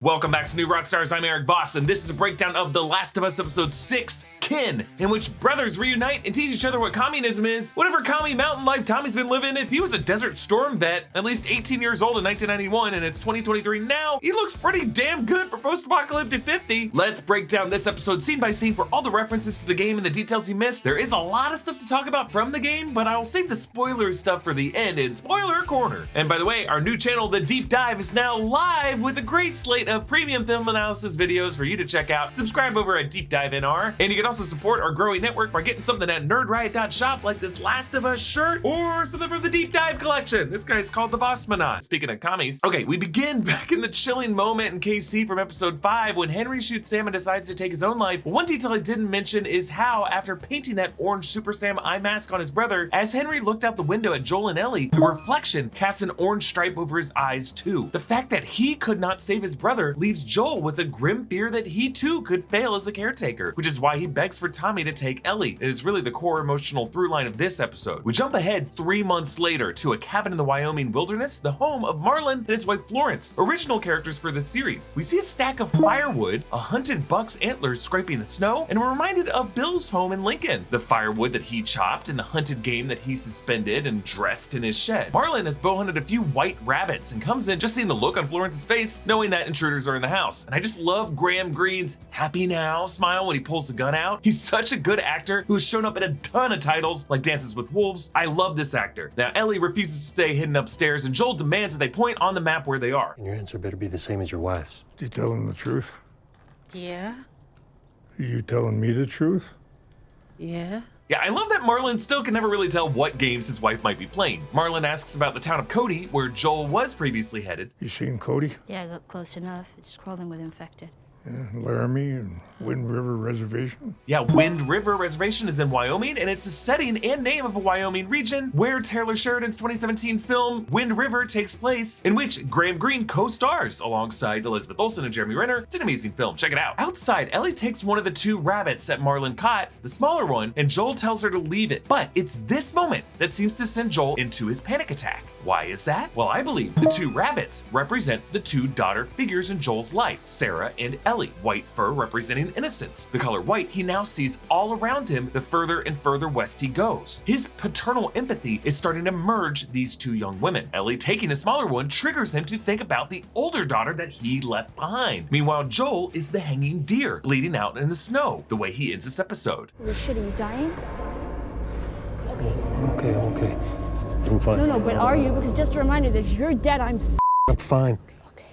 Welcome back to New Rockstars. I'm Erik Voss, and this is a breakdown of The Last of Us Episode 6, Kin, in which brothers reunite and teach each other what communism is. Whatever commie mountain life Tommy's been living, if he was a Desert Storm vet, at least 18 years old in 1991, and it's 2023 now, he looks pretty damn good for post-apocalyptic 50. Let's break down this episode scene by scene for all the references to the game and the details you missed. There is a lot of stuff to talk about from the game, but I will save the spoiler stuff for the end in Spoiler Corner. And by the way, our new channel, The Deep Dive, is now live with a great slate of premium film analysis videos for you to check out. Subscribe over at Deep Dive NR, and you can also support our growing network by getting something at nerdriot.shop like this Last of Us shirt or something from the Deep Dive collection. This guy's called the Vossmanot. Speaking of commies, okay, we begin back in the chilling moment in KC from episode 5 when Henry shoots Sam and decides to take his own life. One detail I didn't mention is how, after painting that orange Super Sam eye mask on his brother, as Henry looked out the window at Joel and Ellie, the reflection casts an orange stripe over his eyes too. The fact that he could not save his brother leaves Joel with a grim fear that he too could fail as a caretaker, which is why he begs for Tommy to take Ellie. It is really the core emotional through line of this episode. We jump ahead 3 months later to a cabin in the Wyoming wilderness, the home of Marlon and his wife Florence, original characters for the series. We see a stack of firewood, a hunted buck's antlers scraping the snow, and we're reminded of Bill's home in Lincoln, the firewood that he chopped and the hunted game that he suspended and dressed in his shed. Marlon has bow hunted a few white rabbits and comes in just seeing the look on Florence's face, knowing that intruders are in the house. And I just love Graham Greene's happy now smile when he pulls the gun out. He's such a good actor who has shown up in a ton of titles like Dances with Wolves. I love this actor. Now Ellie refuses to stay hidden upstairs and Joel demands that they point on the map where they are. And your answer better be the same as your wife's. You telling the truth? Yeah? Are you telling me the truth? Yeah? Yeah, I love that Marlon still can never really tell what games his wife might be playing. Marlon asks about the town of Cody, where Joel was previously headed. You seen Cody? Yeah, I got close enough. It's crawling with infected. Yeah, Laramie and Wind River Reservation? Yeah, Wind River Reservation is in Wyoming, and it's a setting and name of a Wyoming region where Taylor Sheridan's 2017 film Wind River takes place, in which Graham Greene co-stars alongside Elizabeth Olsen and Jeremy Renner. It's an amazing film, check it out. Outside, Ellie takes one of the 2 rabbits that Marlon caught, the smaller one, and Joel tells her to leave it. But it's this moment that seems to send Joel into his panic attack. Why is that? Well, I believe the 2 rabbits represent the 2 daughter figures in Joel's life, Sarah and Ellie. White fur representing innocence. The color white he now sees all around him the further and further west he goes. His paternal empathy is starting to merge these 2 young women. Ellie taking the smaller one triggers him to think about the older daughter that he left behind. Meanwhile, Joel is the hanging deer, bleeding out in the snow, the way he ends this episode. Holy shit, are you dying? I'm okay. I'm fine. No, but are you? Because just a reminder that you're dead, I'm fine.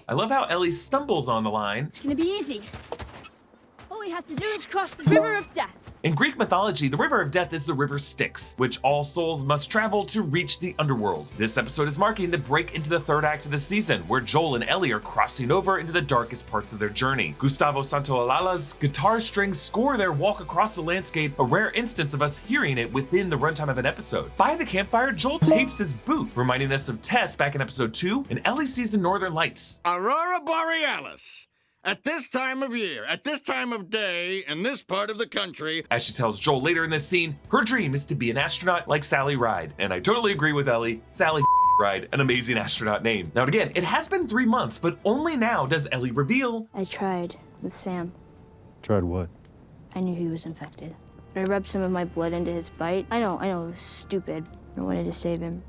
I love how Ellie stumbles on the line. It's gonna be easy. All we have to do is cross the river of death. In Greek mythology, the River of Death is the river Styx, which all souls must travel to reach the underworld. This episode is marking the break into the 3rd act of the season, where Joel and Ellie are crossing over into the darkest parts of their journey. Gustavo Santaolala's guitar strings score their walk across the landscape, a rare instance of us hearing it within the runtime of an episode. By the campfire, Joel tapes his boot, reminding us of Tess back in episode 2, and Ellie sees the northern lights. Aurora Borealis. At this time of year, at this time of day, in this part of the country. As she tells Joel later in this scene, her dream is to be an astronaut like Sally Ride. And I totally agree with Ellie. Sally Ride, an amazing astronaut name. Now again, it has been 3 months, but only now does Ellie reveal. I tried with Sam. Tried what? I knew he was infected. I rubbed some of my blood into his bite. I know, it was stupid. I wanted to save him.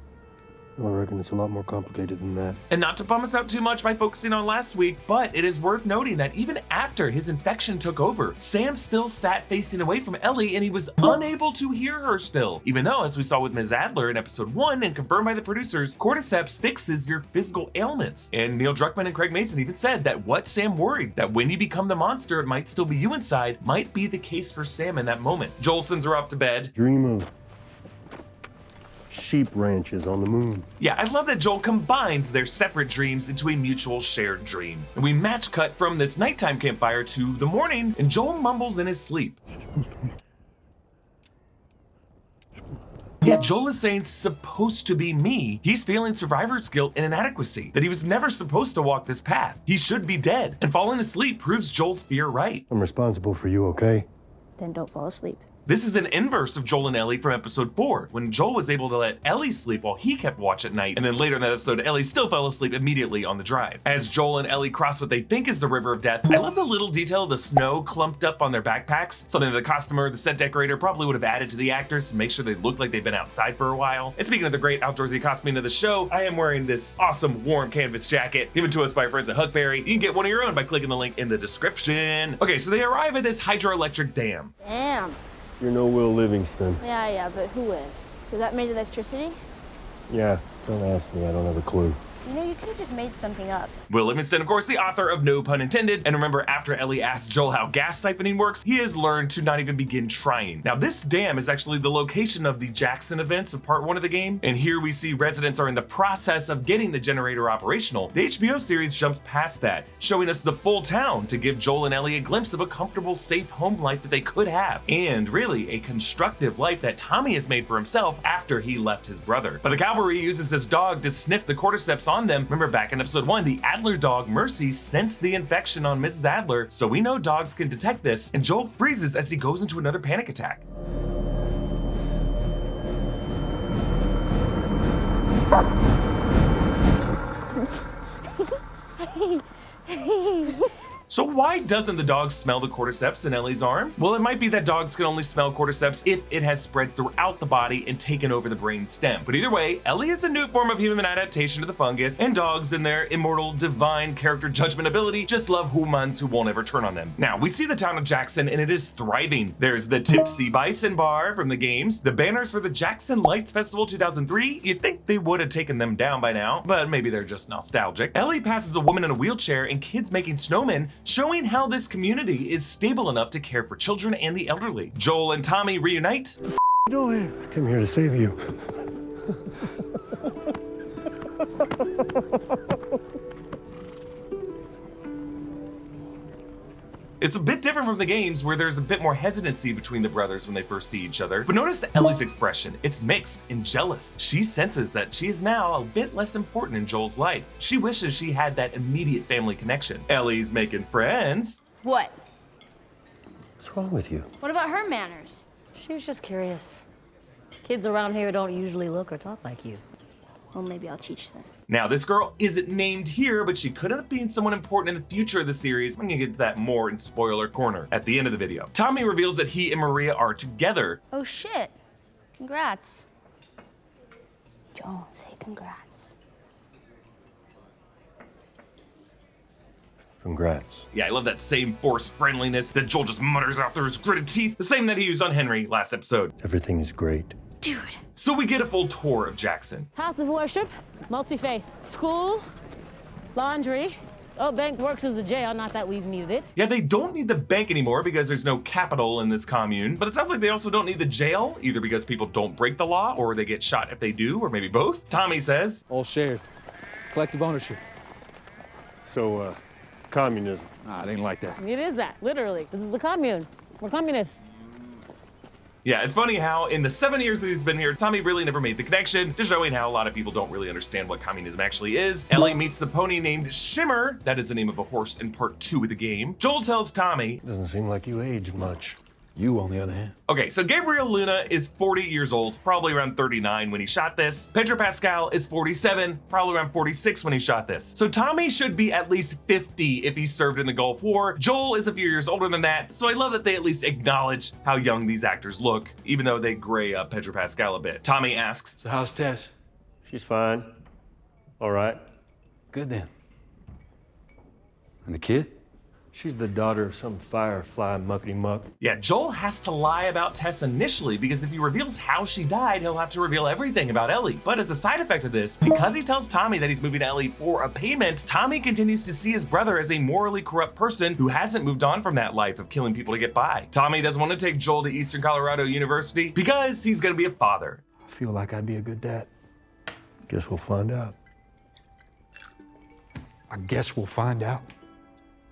Well, I reckon it's a lot more complicated than that. And not to bum us out too much by focusing on last week, but it is worth noting that even after his infection took over, Sam still sat facing away from Ellie and he was unable to hear her still. Even though, as we saw with Ms. Adler in episode 1 and confirmed by the producers, cordyceps fixes your physical ailments. And Neil Druckmann and Craig Mason even said that what Sam worried, that when you become the monster, it might still be you inside, might be the case for Sam in that moment. Joel sends her off to bed. Dream of sheep ranches on the moon. Yeah, I love that Joel combines their separate dreams into a mutual shared dream. And we match cut from this nighttime campfire to the morning, and Joel mumbles in his sleep. Yeah, Joel is saying supposed to be me. He's feeling survivor's guilt and inadequacy, that he was never supposed to walk this path. He should be dead. And falling asleep proves Joel's fear right. I'm responsible for you, okay? Then don't fall asleep. This is an inverse of Joel and Ellie from episode 4, when Joel was able to let Ellie sleep while he kept watch at night, and then later in that episode, Ellie still fell asleep immediately on the drive. As Joel and Ellie cross what they think is the River of Death, I love the little detail of the snow clumped up on their backpacks, something that the costumer, the set decorator probably would have added to the actors to make sure they look like they've been outside for a while. And speaking of the great outdoorsy costuming of the show, I am wearing this awesome warm canvas jacket given to us by our friends at Huckberry. You can get one of your own by clicking the link in the description. Okay, so they arrive at this hydroelectric dam. Damn. You're no Will Livingston. Yeah, but who is? So that made electricity? Yeah, don't ask me. I don't have a clue. You know, you could have just made something up. Will Livingston, of course, the author of No Pun Intended. And remember, after Ellie asked Joel how gas siphoning works, he has learned to not even begin trying. Now, this dam is actually the location of the Jackson events of part 1 of the game. And here we see residents are in the process of getting the generator operational. The HBO series jumps past that, showing us the full town to give Joel and Ellie a glimpse of a comfortable, safe home life that they could have. And really, a constructive life that Tommy has made for himself after he left his brother. But the cavalry uses this dog to sniff the cordyceps on them. Remember back in episode 1, the Adler dog Mercy sensed the infection on Mrs. Adler, so we know dogs can detect this, and Joel freezes as he goes into another panic attack. So why doesn't the dog smell the cordyceps in Ellie's arm? Well, it might be that dogs can only smell cordyceps if it has spread throughout the body and taken over the brain stem. But either way, Ellie is a new form of human adaptation to the fungus, and dogs in their immortal, divine character judgment ability just love humans who won't ever turn on them. Now, we see the town of Jackson and it is thriving. There's the Tipsy Bison Bar from the games, the banners for the Jackson Lights Festival 2003. You'd think they would have taken them down by now, but maybe they're just nostalgic. Ellie passes a woman in a wheelchair and kids making snowmen, showing how this community is stable enough to care for children and the elderly. Joel and Tommy reunite. What are you doing? I came here to save you. It's a bit different from the games where there's a bit more hesitancy between the brothers when they first see each other. But notice Ellie's expression. It's mixed and jealous. She senses that she is now a bit less important in Joel's life. She wishes she had that immediate family connection. Ellie's making friends. What? What's wrong with you? What about her manners? She was just curious. Kids around here don't usually look or talk like you. Well, maybe I'll teach them. Now, this girl isn't named here, but she could end up being someone important in the future of the series. I'm gonna get to that more in spoiler corner at the end of the video. Tommy reveals that he and Maria are together. Oh shit. Congrats. Joel, say congrats. Congrats. Yeah, I love that same forced friendliness that Joel just mutters out through his gritted teeth. The same that he used on Henry last episode. Everything is great. Dude. So we get a full tour of Jackson. House of worship, multi-faith, school, laundry. Oh, bank works as the jail, not that we've needed it. Yeah, they don't need the bank anymore because there's no capital in this commune, but it sounds like they also don't need the jail, either because people don't break the law or they get shot if they do, or maybe both. Tommy says, All shared. Collective ownership. So, communism. Nah, it ain't like that. It is that, literally. This is a commune. We're communists. yeah, it's funny how in the 7 years that he's been here, Tommy really never made the connection, just showing how a lot of people don't really understand what communism actually is. Ellie meets the pony named Shimmer. That is the name of a horse in part 2 of the game. Joel tells Tommy, Doesn't seem like you aged much. You, on the other hand. okay, so Gabriel Luna is 40 years old, probably around 39 when he shot this. Pedro Pascal is 47, probably around 46 when he shot this. So Tommy should be at least 50 if he served in the Gulf War. Joel is a few years older than that, so I love that they at least acknowledge how young these actors look, even though they gray up Pedro Pascal a bit. Tommy asks, So how's Tess? She's fine. All right. Good then. And the kid? She's the daughter of some firefly muckety-muck. yeah, Joel has to lie about Tess initially because if he reveals how she died, he'll have to reveal everything about Ellie. But as a side effect of this, because he tells Tommy that he's moving to Ellie for a payment, Tommy continues to see his brother as a morally corrupt person who hasn't moved on from that life of killing people to get by. Tommy doesn't want to take Joel to Eastern Colorado University because he's gonna be a father. I feel like I'd be a good dad. Guess we'll find out. I guess we'll find out.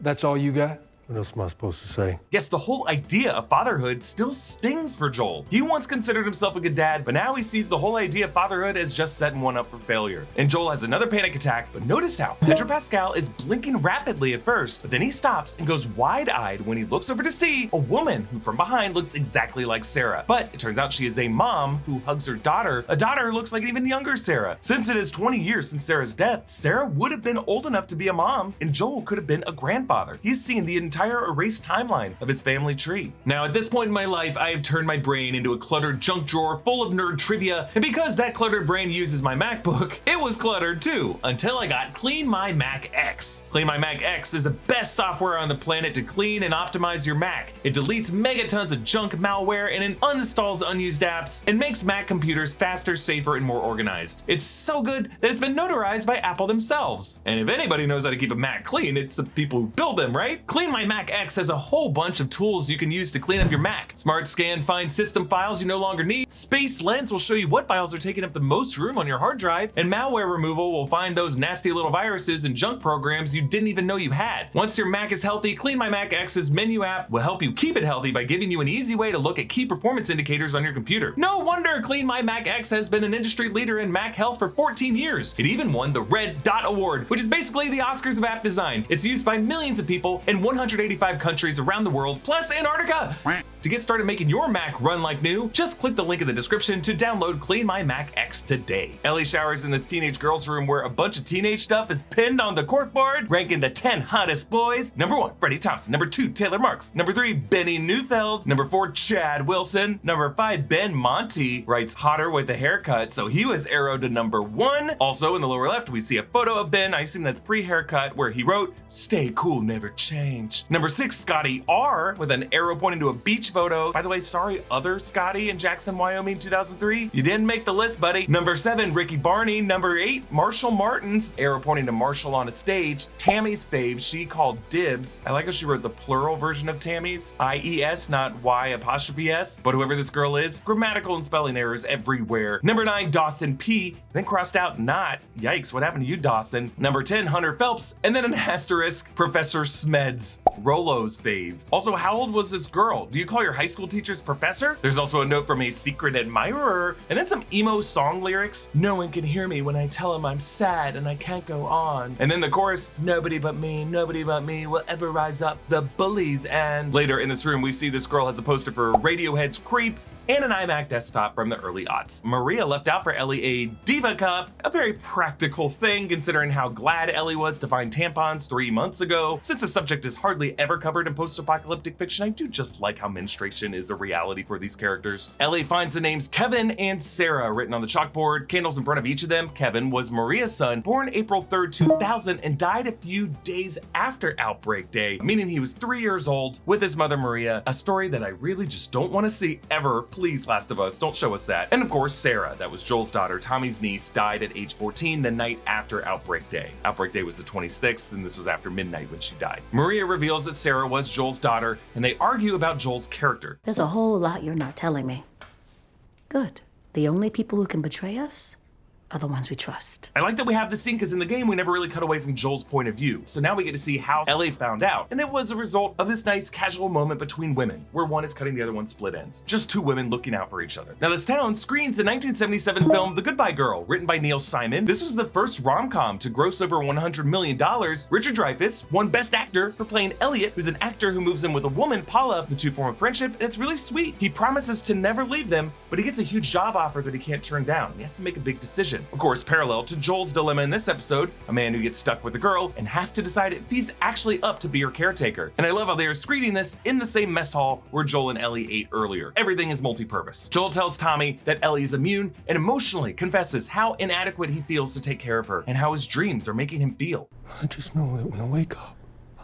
That's all you got? What else am I supposed to say? Yes, the whole idea of fatherhood still stings for Joel. He once considered himself a good dad, but now he sees the whole idea of fatherhood as just setting one up for failure. And Joel has another panic attack, but notice how Pedro Pascal is blinking rapidly at first, but then he stops and goes wide-eyed when he looks over to see a woman who from behind looks exactly like Sarah. But it turns out she is a mom who hugs her daughter, a daughter who looks like an even younger Sarah. Since it is 20 years since Sarah's death, Sarah would have been old enough to be a mom, and Joel could have been a grandfather. He's seen the entire erased timeline of his family tree. Now, at this point in my life, I have turned my brain into a cluttered junk drawer full of nerd trivia, and because that cluttered brain uses my MacBook, it was cluttered too, until I got Clean My Mac X. Clean My Mac X is the best software on the planet to clean and optimize your Mac. It deletes megatons of junk malware and it uninstalls unused apps and makes Mac computers faster, safer, and more organized. It's so good that it's been notarized by Apple themselves. And if anybody knows how to keep a Mac clean, it's the people who build them, right? Clean My Mac X has a whole bunch of tools you can use to clean up your Mac. Smart Scan finds system files you no longer need. Space Lens will show you what files are taking up the most room on your hard drive. And Malware Removal will find those nasty little viruses and junk programs you didn't even know you had. Once your Mac is healthy, Clean My Mac X's menu app will help you keep it healthy by giving you an easy way to look at key performance indicators on your computer. No wonder Clean My Mac X has been an industry leader in Mac health for 14 years. It even won the Red Dot Award, which is basically the Oscars of app design. It's used by millions of people in 185 countries around the world, plus Antarctica. To get started making your Mac run like new, just click the link in the description to download Clean My Mac X today. Ellie showers in this teenage girl's room where a bunch of teenage stuff is pinned on the corkboard, ranking the 10 hottest boys. Number 1, Freddie Thompson. Number 2, Taylor Marks. Number 3, Benny Neufeld. Number 4, Chad Wilson. Number 5, Ben Monty writes hotter with a haircut, so he was arrowed to number 1. Also in the lower left, we see a photo of Ben, I assume that's pre-haircut, where he wrote, "Stay cool, never change." Number 6, Scotty R with an arrow pointing to a beach photo. By the way, sorry, other Scotty in Jackson, Wyoming, 2003. You didn't make the list, buddy. Number 7, Ricky Barney. Number 8, Marshall Martins, arrow pointing to Marshall on a stage. Tammy's fave, she called dibs. I like how she wrote the plural version of Tammy's. I-E-S, not Y''S. But whoever this girl is, grammatical and spelling errors everywhere. Number 9, Dawson P, then crossed out not. Yikes, what happened to you, Dawson? Number 10, Hunter Phelps, and then an asterisk, Professor Smeds, Rolo's fave. Also, how old was this girl? Do you call your high school teachers professor? There's also a note from a secret admirer, and then some emo song lyrics. No one can hear me when I tell them I'm sad and I can't go on. And then the chorus, nobody but me will ever rise up the bullies. And later in this room, we see this girl has a poster for Radiohead's Creep and an iMac desktop from the early aughts. Maria left out for Ellie a Diva Cup, a very practical thing considering how glad Ellie was to find tampons 3 months ago. Since the subject is hardly ever covered in post-apocalyptic fiction, I do just like how menstruation is a reality for these characters. Ellie finds the names Kevin and Sarah written on the chalkboard, candles in front of each of them. Kevin was Maria's son, born April 3rd, 2000, and died a few days after Outbreak Day, meaning he was 3 years old with his mother Maria, a story that I really just don't want to see ever. Please, Last of Us, don't show us that. And of course, Sarah, that was Joel's daughter, Tommy's niece, died at age 14 the night after Outbreak Day. Outbreak Day was the 26th, and this was after midnight when she died. Maria reveals that Sarah was Joel's daughter, and they argue about Joel's character. There's a whole lot you're not telling me. Good. The only people who can betray us are the ones we trust. I like that we have this scene because in the game we never really cut away from Joel's point of view. So now we get to see how Ellie found out. And it was a result of this nice casual moment between women, where one is cutting the other one split ends. Just two women looking out for each other. Now this town screens the 1977 film The Goodbye Girl, written by Neil Simon. This was the first rom-com to gross over $100 million. Richard Dreyfuss won Best Actor for playing Elliot, who's an actor who moves in with a woman, Paula. The two form a friendship, and it's really sweet. He promises to never leave them, but he gets a huge job offer that he can't turn down. He has to make a big decision. Of course, parallel to Joel's dilemma in this episode, a man who gets stuck with a girl and has to decide if he's actually up to be her caretaker. And I love how they are screening this in the same mess hall where Joel and Ellie ate earlier. Everything is multi-purpose. Joel tells Tommy that Ellie is immune and emotionally confesses how inadequate he feels to take care of her and how his dreams are making him feel. I just know that when I wake up,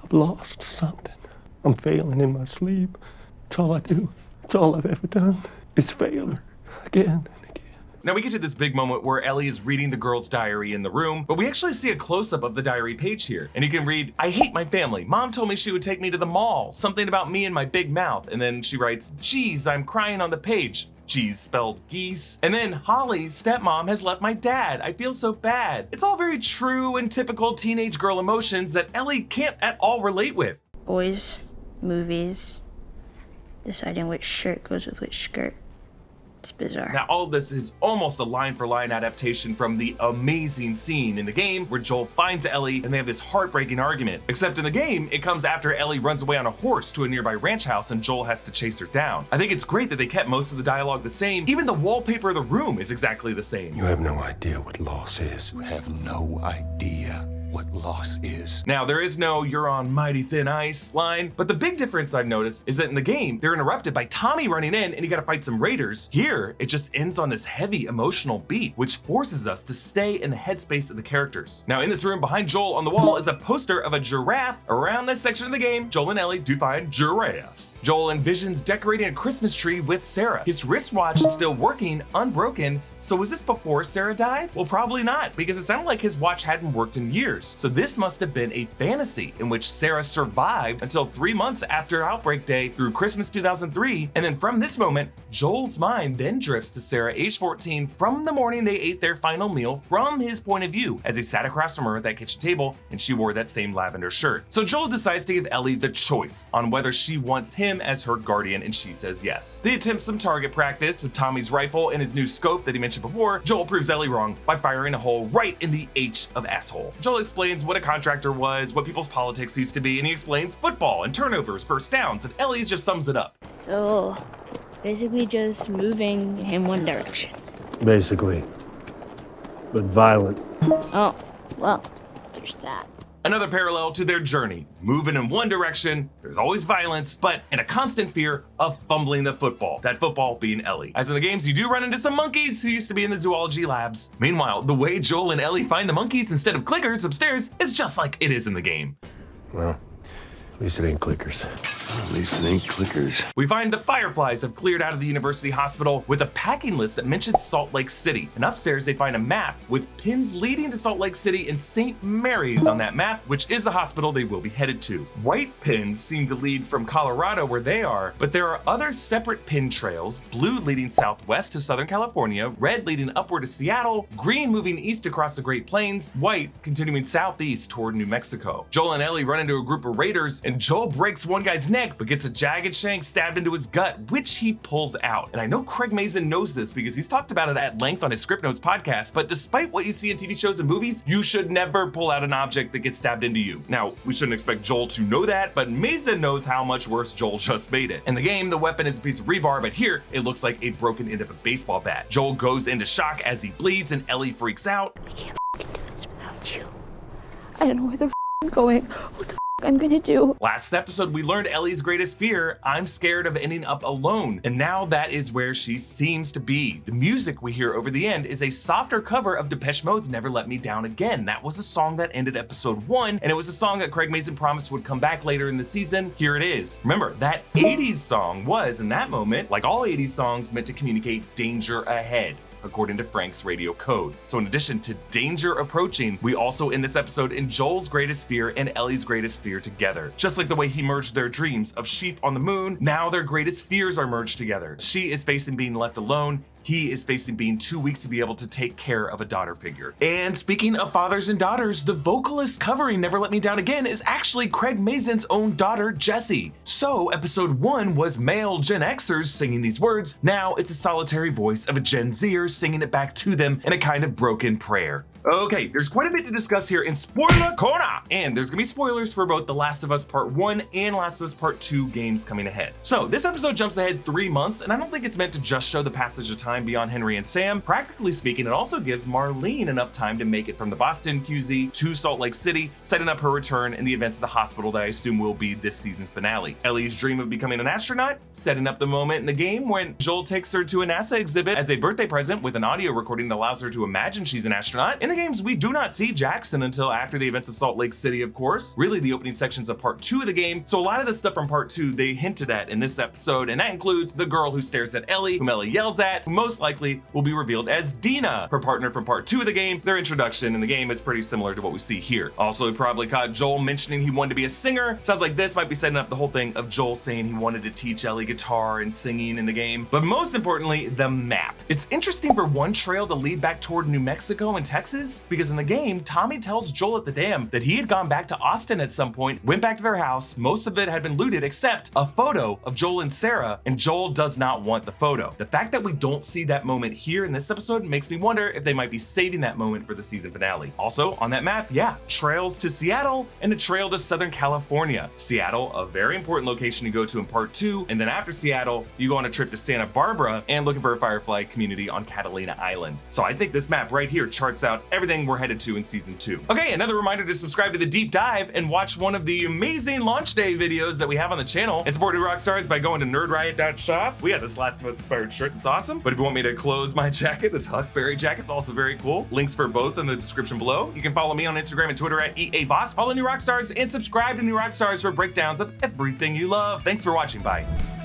I've lost something. I'm failing in my sleep. It's all I do. It's all I've ever done. It's failure. Again and again. Now we get to this big moment where Ellie is reading the girl's diary in the room, but we actually see a close-up of the diary page here. And you can read, "I hate my family. Mom told me she would take me to the mall. Something about me and my big mouth." And then she writes, "Geez, I'm crying on the page." Geez spelled geese. And then Holly's stepmom has left my dad. I feel so bad. It's all very true and typical teenage girl emotions that Ellie can't at all relate with. Boys movies, deciding which shirt goes with which skirt. It's bizarre. Now, all of this is almost a line-for-line adaptation from the amazing scene in the game where Joel finds Ellie and they have this heartbreaking argument. Except in the game, it comes after Ellie runs away on a horse to a nearby ranch house and Joel has to chase her down. I think it's great that they kept most of the dialogue the same. Even the wallpaper of the room is exactly the same. You have no idea what loss is. You have no idea what loss is. Now, there is no "you're on mighty thin ice" line, but the big difference I've noticed is that in the game, they're interrupted by Tommy running in and you gotta fight some raiders. Here, it just ends on this heavy emotional beat, which forces us to stay in the headspace of the characters. Now, in this room behind Joel on the wall is a poster of a giraffe. Around this section of the game, Joel and Ellie do find giraffes. Joel envisions decorating a Christmas tree with Sarah. His wristwatch is still working, unbroken. So was this before Sarah died? Well, probably not, because it sounded like his watch hadn't worked in years. So this must have been a fantasy in which Sarah survived until 3 months after Outbreak Day through Christmas 2003. And then from this moment, Joel's mind then drifts to Sarah, age 14, from the morning they ate their final meal from his point of view, as he sat across from her at that kitchen table and she wore that same lavender shirt. So Joel decides to give Ellie the choice on whether she wants him as her guardian, and she says yes. They attempt some target practice with Tommy's rifle and his new scope that he mentioned before. Joel proves Ellie wrong by firing a hole right in the H of asshole. Joel explains what a contractor was, what people's politics used to be, and he explains football and turnovers, first downs, and Ellie just sums it up. So, basically just moving in one direction. Basically. But violent. Oh, well, there's that. Another parallel to their journey. Moving in one direction, there's always violence, but in a constant fear of fumbling the football. That football being Ellie. As in the games, you do run into some monkeys who used to be in the zoology labs. Meanwhile, the way Joel and Ellie find the monkeys instead of clickers upstairs is just like it is in the game. Well, at least it ain't clickers. At least it ain't clickers. We find the Fireflies have cleared out of the university hospital with a packing list that mentions Salt Lake City. And upstairs they find a map with pins leading to Salt Lake City and St. Mary's on that map, which is the hospital they will be headed to. White pins seem to lead from Colorado where they are, but there are other separate pin trails, blue leading southwest to Southern California, red leading upward to Seattle, green moving east across the Great Plains, white continuing southeast toward New Mexico. Joel and Ellie run into a group of raiders and Joel breaks one guy's neck but gets a jagged shank stabbed into his gut, which he pulls out. And I know Craig Mazin knows this because he's talked about it at length on his Script Notes podcast, but despite what you see in TV shows and movies, you should never pull out an object that gets stabbed into you. Now, we shouldn't expect Joel to know that, but Mazin knows how much worse Joel just made it. In the game, the weapon is a piece of rebar, but here, it looks like a broken end of a baseball bat. Joel goes into shock as he bleeds and Ellie freaks out. I can't do this without you. I don't know where I'm going. What the I'm gonna do. Last episode, we learned Ellie's greatest fear: I'm scared of ending up alone. And now that is where she seems to be. The music we hear over the end is a softer cover of Depeche Mode's Never Let Me Down Again. That was a song that ended episode 1, and it was a song that Craig Mazin promised would come back later in the season. Here it is. Remember, that 80s song was, in that moment, like all 80s songs, meant to communicate danger ahead, according to Frank's radio code. So in addition to danger approaching, we also end this episode in Joel's greatest fear and Ellie's greatest fear together. Just like the way he merged their dreams of sheep on the moon, now their greatest fears are merged together. She is facing being left alone. He is facing being too weak to be able to take care of a daughter figure. And speaking of fathers and daughters, the vocalist covering Never Let Me Down Again is actually Craig Mazin's own daughter, Jessie. So episode 1 was male Gen Xers singing these words. Now it's a solitary voice of a Gen Zer singing it back to them in a kind of broken prayer. Okay, there's quite a bit to discuss here in Spoiler Corner, and there's gonna be spoilers for both The Last of Us Part 1 and Last of Us Part 2 games coming ahead. So this episode jumps ahead 3 months, and I don't think it's meant to just show the passage of time beyond Henry and Sam. Practically speaking, it also gives Marlene enough time to make it from the Boston QZ to Salt Lake City, setting up her return in the events of the hospital that I assume will be this season's finale. Ellie's dream of becoming an astronaut, setting up the moment in the game when Joel takes her to a NASA exhibit as a birthday present with an audio recording that allows her to imagine she's an astronaut. In the games, we do not see Jackson until after the events of Salt Lake City, of course. Really, the opening sections of Part 2 of the game. So a lot of the stuff from Part 2 they hinted at in this episode, and that includes the girl who stares at Ellie, whom Ellie yells at, who most likely will be revealed as DINA, her partner from Part 2 of the game. Their introduction in the game is pretty similar to what we see here. Also, we probably caught Joel mentioning he wanted to be a singer. Sounds like this might be setting up the whole thing of Joel saying he wanted to teach Ellie guitar and singing in the game. But most importantly, the map. It's interesting for one trail to lead back toward New Mexico and Texas, is? Because in the game, Tommy tells Joel at the dam that he had gone back to Austin at some point, went back to their house, most of it had been looted except a photo of Joel and Sarah, and Joel does not want the photo. The fact that we don't see that moment here in this episode makes me wonder if they might be saving that moment for the season finale. Also, on that map, yeah, trails to Seattle and a trail to Southern California. Seattle, a very important location to go to in part 2, and then after Seattle, you go on a trip to Santa Barbara and looking for a Firefly community on Catalina Island. So I think this map right here charts out everything we're headed to in season 2. Okay, another reminder to subscribe to the deep dive and watch one of the amazing launch day videos that we have on the channel, and support new Rockstars by going to nerdriot.shop. We got this Last of Us inspired shirt, it's awesome. But if you want me to close my jacket, this Huckberry jacket's also very cool. Links for both in the description below. You can follow me on Instagram and Twitter at EA Voss. Follow New Rockstars and subscribe to New Rockstars for breakdowns of everything you love. Thanks for watching, bye.